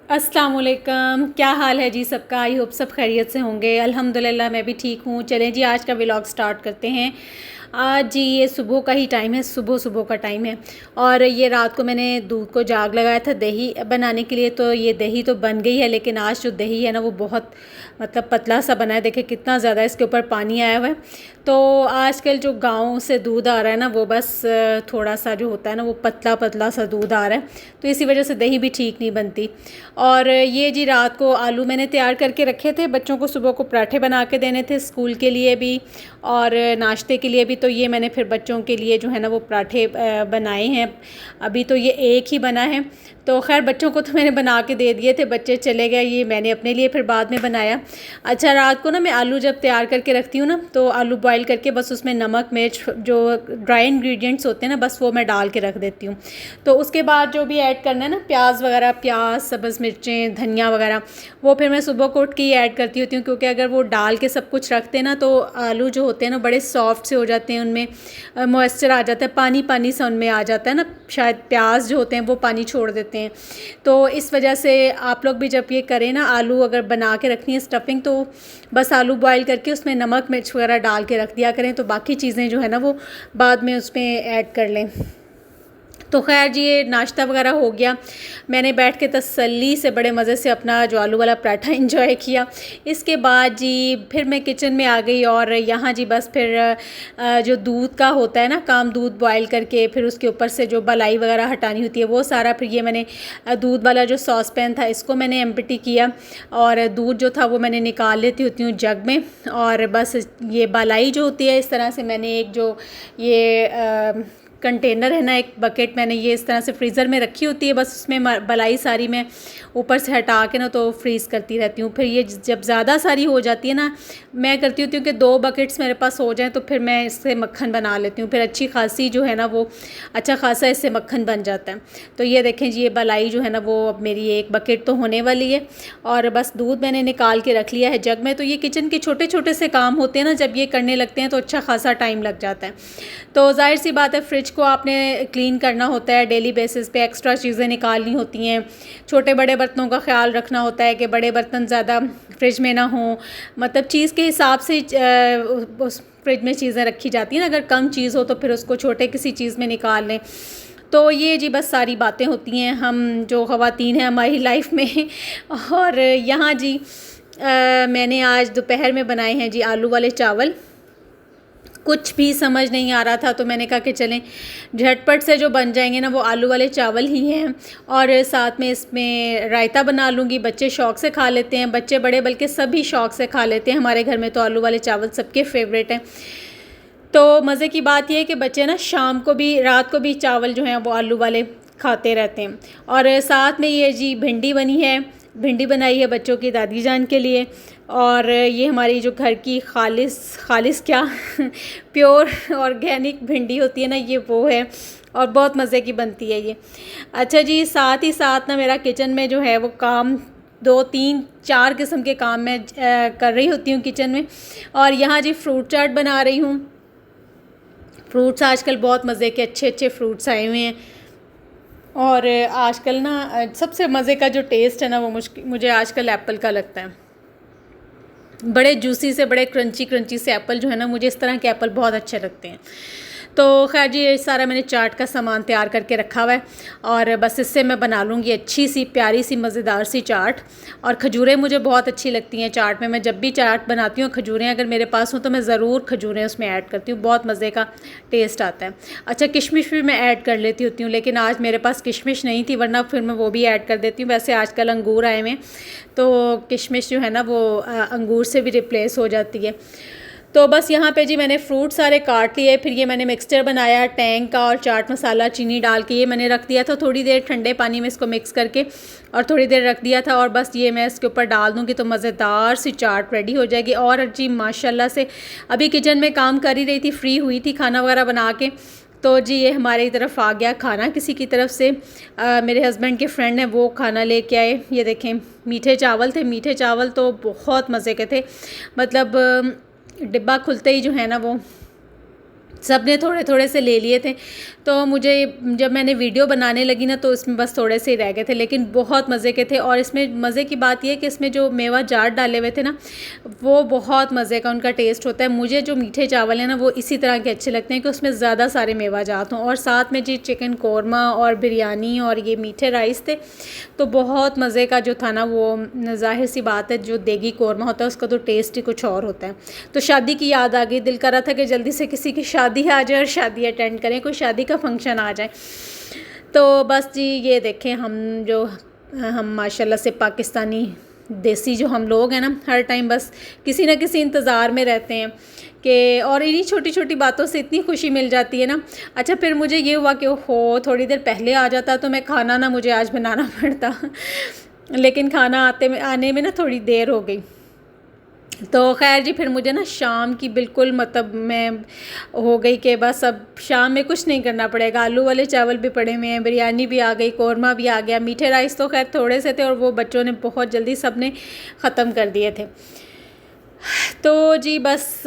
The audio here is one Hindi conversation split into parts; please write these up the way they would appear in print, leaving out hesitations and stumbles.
अस्सलाम वालेकुम। क्या हाल है जी सबका? आई होप सब खैरियत से होंगे। अल्हम्दुलिल्लाह मैं भी ठीक हूँ। चलें जी, आज का व्लॉग स्टार्ट करते हैं। आज जी ये सुबह का ही टाइम है, सुबह सुबह का टाइम है। और ये रात को मैंने दूध को जाग लगाया था दही बनाने के लिए, तो ये दही तो बन गई है, लेकिन आज जो दही है ना वो बहुत मतलब पतला सा बना है। देखिए कितना ज़्यादा इसके ऊपर पानी आया हुआ है। तो आजकल जो गाँव से दूध आ रहा है ना वो बस थोड़ा सा जो होता है ना वो पतला पतला सा दूध आ रहा है, तो इसी वजह से दही भी ठीक नहीं बनती। और ये जी रात को आलू मैंने तैयार करके रखे थे, बच्चों को सुबह को पराठे बना के देने थे स्कूल के लिए भी और नाश्ते के लिए भी। तो ये मैंने फिर बच्चों के लिए जो है ना वो पराठे बनाए हैं। अभी तो ये एक ही बना है, तो खैर बच्चों को तो मैंने बना के दे दिए थे, बच्चे चले गए, ये मैंने अपने लिए फिर बाद में बनाया। अच्छा, रात को ना मैं आलू जब तैयार करके रखती हूँ ना, तो आलू बॉईल करके बस उसमें नमक मिर्च जो ड्राई इंग्रेडिएंट्स होते हैं ना बस वो मैं डाल के रख देती हूँ। तो उसके बाद जो भी ऐड करना है ना, प्याज वगैरह, प्याज, सब्ज़ मिर्चें, धनिया वगैरह, वो फिर मैं सुबह को उठ के ही ऐड करती होती हूँ, क्योंकि अगर वो डाल के सब कुछ रखते हैं ना तो आलू जो होते हैं ना बड़े सॉफ्ट से हो जाते हैं, उनमें मॉइस्चर आ जाता है, पानी पानी सा उनमें आ जाता है ना, शायद प्याज जो होते हैं वो पानी छोड़ देते हैं। तो इस वजह से आप लोग भी जब ये करें ना, आलू अगर बना के रखनी है स्टफिंग, तो बस आलू बॉईल करके उसमें नमक मिर्च वगैरह डाल के रख दिया करें, तो बाकी चीज़ें जो है ना वो बाद में उसमें ऐड कर लें। तो खैर जी ये नाश्ता वगैरह हो गया, मैंने बैठ के तसल्ली से बड़े मज़े से अपना जो आलू वाला पराठा एंजॉय किया। इसके बाद जी फिर मैं किचन में आ गई और यहाँ जी बस फिर जो दूध का होता है ना काम, दूध बॉयल करके फिर उसके ऊपर से जो बलाई वगैरह हटानी होती है वो सारा, फिर ये मैंने दूध वाला जो सॉस पैन था इसको मैंने एम्प्टी किया और दूध जो था वो मैंने निकाल लेती होती हूँ जग में। और बस ये बलाई जो होती है, इस तरह से मैंने एक जो ये कंटेनर है ना, एक बकेट मैंने ये इस तरह से फ्रीज़र में रखी होती है, बस उसमें बलाई सारी मैं ऊपर से हटा के ना तो फ्रीज़ करती रहती हूँ। फिर ये जब ज़्यादा सारी हो जाती है ना, मैं करती होती हूँ कि 2 बकेट्स मेरे पास हो जाएं, तो फिर मैं इससे मक्खन बना लेती हूँ, फिर अच्छी खासी जो है ना वो अच्छा खासा इससे मक्खन बन जाता है। तो ये देखें जी, ये बलाई जो है ना वो अब मेरी 1 बकेट तो होने वाली है और बस दूध मैंने निकाल के रख लिया है जग में। तो ये किचन के छोटे छोटे से काम होते हैं ना, जब ये करने लगते हैं तो अच्छा खासा टाइम लग जाता है। तो जाहिर सी बात है फ्रिज को आपने क्लीन करना होता है डेली बेसिस पे, एक्स्ट्रा चीज़ें निकालनी होती हैं, छोटे बड़े बर्तनों का ख्याल रखना होता है कि बड़े बर्तन ज़्यादा फ्रिज में ना हों, मतलब चीज़ के हिसाब से उस फ्रिज में चीज़ें रखी जाती हैं ना, अगर कम चीज़ हो तो फिर उसको छोटे किसी चीज़ में निकाल लें। तो ये जी बस सारी बातें होती हैं हम जो ख़वातीन हैं हमारी लाइफ में। और यहाँ जी मैंने आज दोपहर में बनाए हैं जी आलू वाले चावल। कुछ भी समझ नहीं आ रहा था, तो मैंने कहा कि चलें झटपट से जो बन जाएंगे ना वो आलू वाले चावल ही हैं, और साथ में इसमें रायता बना लूँगी। बच्चे शौक़ से खा लेते हैं, बच्चे बड़े बल्कि सभी शौक़ से खा लेते हैं हमारे घर में, तो आलू वाले चावल सबके फेवरेट हैं। तो मज़े की बात यह है कि बच्चे ना शाम को भी रात को भी चावल जो हैं वो आलू वाले खाते रहते हैं। और साथ में ये जी भिंडी बनी है, भिंडी बनाई है बच्चों की दादी जान के लिए। और ये हमारी जो घर की खालिस क्या प्योर ऑर्गेनिक भिंडी होती है ना, ये वो है और बहुत मज़े की बनती है ये। अच्छा जी, साथ ही साथ ना मेरा किचन में जो है वो काम 2 3 4 किस्म के काम मैं कर रही होती हूँ किचन में। और यहाँ जी फ्रूट चाट बना रही हूँ। फ्रूट्स आजकल बहुत मज़े के अच्छे अच्छे फ्रूट्स आए हुए हैं, और आजकल ना सबसे मज़े का जो टेस्ट है ना वो मुझे आजकल एप्पल का लगता है। बड़े जूसी से, बड़े क्रंची क्रंची से एप्पल जो है ना, मुझे इस तरह के एप्पल बहुत अच्छे लगते हैं। तो खैर जी ये सारा मैंने चाट का सामान तैयार करके रखा हुआ है, और बस इससे मैं बना लूँगी अच्छी सी प्यारी सी मज़ेदार सी चाट। और खजूरें मुझे बहुत अच्छी लगती हैं चाट में, मैं जब भी चाट बनाती हूँ खजूरें अगर मेरे पास हों तो मैं ज़रूर खजूरें उसमें ऐड करती हूँ, बहुत मज़े का टेस्ट आता है। अच्छा, किशमिश भी मैं ऐड कर लेती होती हूँ, लेकिन आज मेरे पास किशमिश नहीं थी, वरना फिर मैं वो भी ऐड कर देती हूँ। वैसे आजकल अंगूर आए हुए हैं तो किशमिश जो है ना वो अंगूर से भी रिप्लेस हो जाती है। तो बस यहाँ पे जी मैंने फ्रूट सारे काट लिए, फिर ये मैंने मिक्सचर बनाया टैंग का और चाट मसाला चीनी डाल के, ये मैंने रख दिया था थोड़ी देर ठंडे पानी में इसको मिक्स करके, और थोड़ी देर रख दिया था। और बस ये मैं इसके ऊपर डाल दूँगी तो मज़ेदार सी चाट रेडी हो जाएगी। और जी माशाल्लाह से अभी किचन में काम कर ही रही थी, फ्री हुई थी खाना वगैरह बना के, तो जी ये हमारी तरफ आ गया खाना किसी की तरफ से। मेरे हस्बैंड के फ्रेंड हैं वो खाना लेके आए। ये देखें मीठे चावल थे, मीठे चावल तो बहुत मज़े के थे, मतलब डिब्बा खुलते ही जो है ना वो सब ने थोड़े थोड़े से ले लिए थे। तो मुझे जब मैंने वीडियो बनाने लगी ना तो इसमें बस थोड़े से ही रह गए थे, लेकिन बहुत मज़े के थे। और इसमें मज़े की बात ये है कि इसमें जो मेवा जाट डाले हुए थे ना, वो बहुत मज़े का उनका टेस्ट होता है। मुझे जो मीठे चावल हैं ना वो इसी तरह के अच्छे लगते हैं कि उसमें ज़्यादा सारे मेवा जात हों। और साथ में जी चिकन कौरमा और बिरयानी और ये मीठे राइस थे, तो बहुत मज़े का जो था ना वो, ज़ाहिर सी बात है जो देगी कौरमा होता है उसका तो टेस्ट ही कुछ और होता है। तो शादी की याद आ गई, दिल कर रहा था कि जल्दी से किसी की शादी आ जाए और शादी अटेंड करें, कोई शादी का फंक्शन आ जाए। तो बस जी ये देखें हम माशाल्लाह से पाकिस्तानी देसी जो हम लोग हैं ना, हर टाइम बस किसी न किसी इंतज़ार में रहते हैं कि, और इन्हीं छोटी छोटी बातों से इतनी खुशी मिल जाती है ना। अच्छा फिर मुझे ये हुआ कि ओहो थोड़ी देर पहले आ जाता तो मैं खाना ना मुझे आज बनाना पड़ता लेकिन खाना आने में ना थोड़ी देर हो गई। तो खैर जी फिर मुझे ना शाम की बिल्कुल मतलब मैं हो गई कि बस अब शाम में कुछ नहीं करना पड़ेगा। आलू वाले चावल भी पड़े हुए हैं, बिरयानी भी आ गई, कौरमा भी आ गया, मीठे राइस तो खैर थोड़े से थे और वो बच्चों ने बहुत जल्दी सब ने ख़त्म कर दिए थे। तो जी बस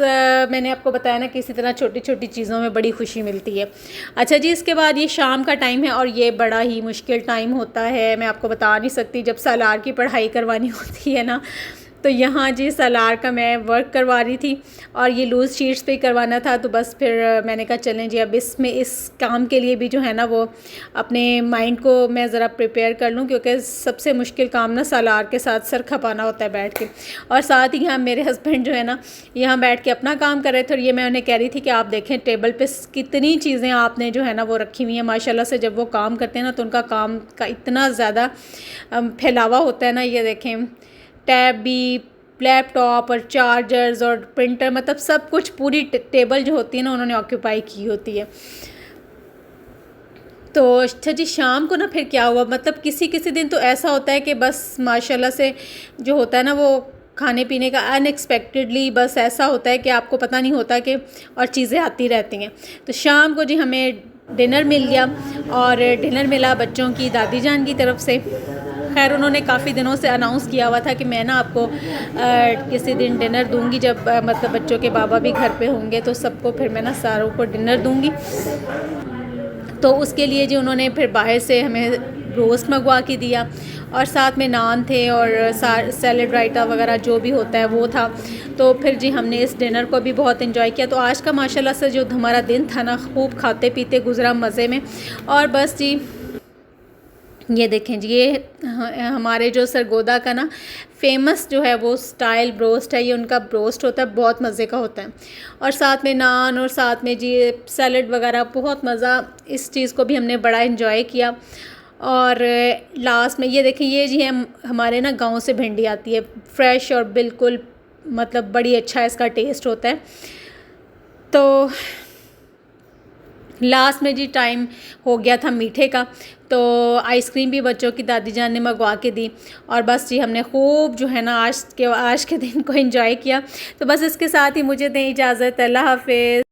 मैंने आपको बताया ना कि इसी तरह छोटी छोटी चीज़ों में बड़ी खुशी मिलती है। अच्छा जी इसके बाद ये शाम का टाइम है और ये बड़ा ही मुश्किल टाइम होता है, मैं आपको बता नहीं सकती। जब सालार की पढ़ाई करवानी होती है ना, तो यहाँ जी सालार का मैं वर्क करवा रही थी और ये लूज़ शीट्स पे ही करवाना था। तो बस फिर मैंने कहा चलें जी अब इस काम के लिए भी जो है ना वो अपने माइंड को मैं ज़रा प्रिपेयर कर लूँ, क्योंकि सबसे मुश्किल काम ना सालार के साथ सर खपाना होता है बैठ के। और साथ ही यहाँ मेरे हस्बैंड जो है ना यहाँ बैठ के अपना काम कर रहे थे और ये मैं उन्हें कह रही थी कि आप देखें टेबल पे कितनी चीज़ें आपने जो है ना वो रखी हुई हैं माशाल्लाह से। जब वो काम करते हैं ना तो उनका काम का इतना ज़्यादा फैलावा होता है ना। ये देखें टैब भी, लैपटॉप और चार्जर्स और प्रिंटर, मतलब सब कुछ पूरी टेबल जो होती है ना उन्होंने ऑक्यूपाई की होती है। तो अच्छा जी शाम को ना फिर क्या हुआ, मतलब किसी किसी दिन तो ऐसा होता है कि बस माशाल्लाह से जो होता है ना वो खाने पीने का अनएक्सपेक्टेडली बस ऐसा होता है कि आपको पता नहीं होता कि और चीज़ें आती रहती हैं। तो शाम को जी हमें डिनर मिल गया और डिनर मिला बच्चों की दादी जान की तरफ से। खैर उन्होंने काफ़ी दिनों से अनाउंस किया हुआ था कि मैं ना आपको किसी दिन डिनर दूंगी, जब मतलब बच्चों के बाबा भी घर पे होंगे तो सबको फिर मैं ना सारों को डिनर दूंगी। तो उसके लिए जी उन्होंने फिर बाहर से हमें रोस्ट मंगवा के दिया और साथ में नान थे और सैलड रायता वगैरह जो भी होता है वो था। तो फिर जी हमने इस डिनर को भी बहुत इन्जॉय किया। तो आज का माशाल्लाह से जो हमारा दिन था ना खूब खाते पीते गुजरा मज़े में। और बस जी ये देखें जी ये हमारे जो सरगोदा का ना फेमस जो है वो स्टाइल ब्रोस्ट है। ये उनका ब्रोस्ट होता है, बहुत मज़े का होता है। और साथ में नान और साथ में जी सैलड वगैरह, बहुत मज़ा, इस चीज़ को भी हमने बड़ा इन्जॉय किया। और लास्ट में ये देखें ये जी हमारे ना गांव से भिंडी आती है फ्रेश और बिल्कुल मतलब बड़ी अच्छा इसका टेस्ट होता है। तो लास्ट में जी टाइम हो गया था मीठे का, तो आइसक्रीम भी बच्चों की दादी जान ने मंगवा के दी और बस जी हमने खूब जो है ना आज के दिन को एंजॉय किया। तो बस इसके साथ ही मुझे दें इजाज़त, अल्लाह हाफ़िज़।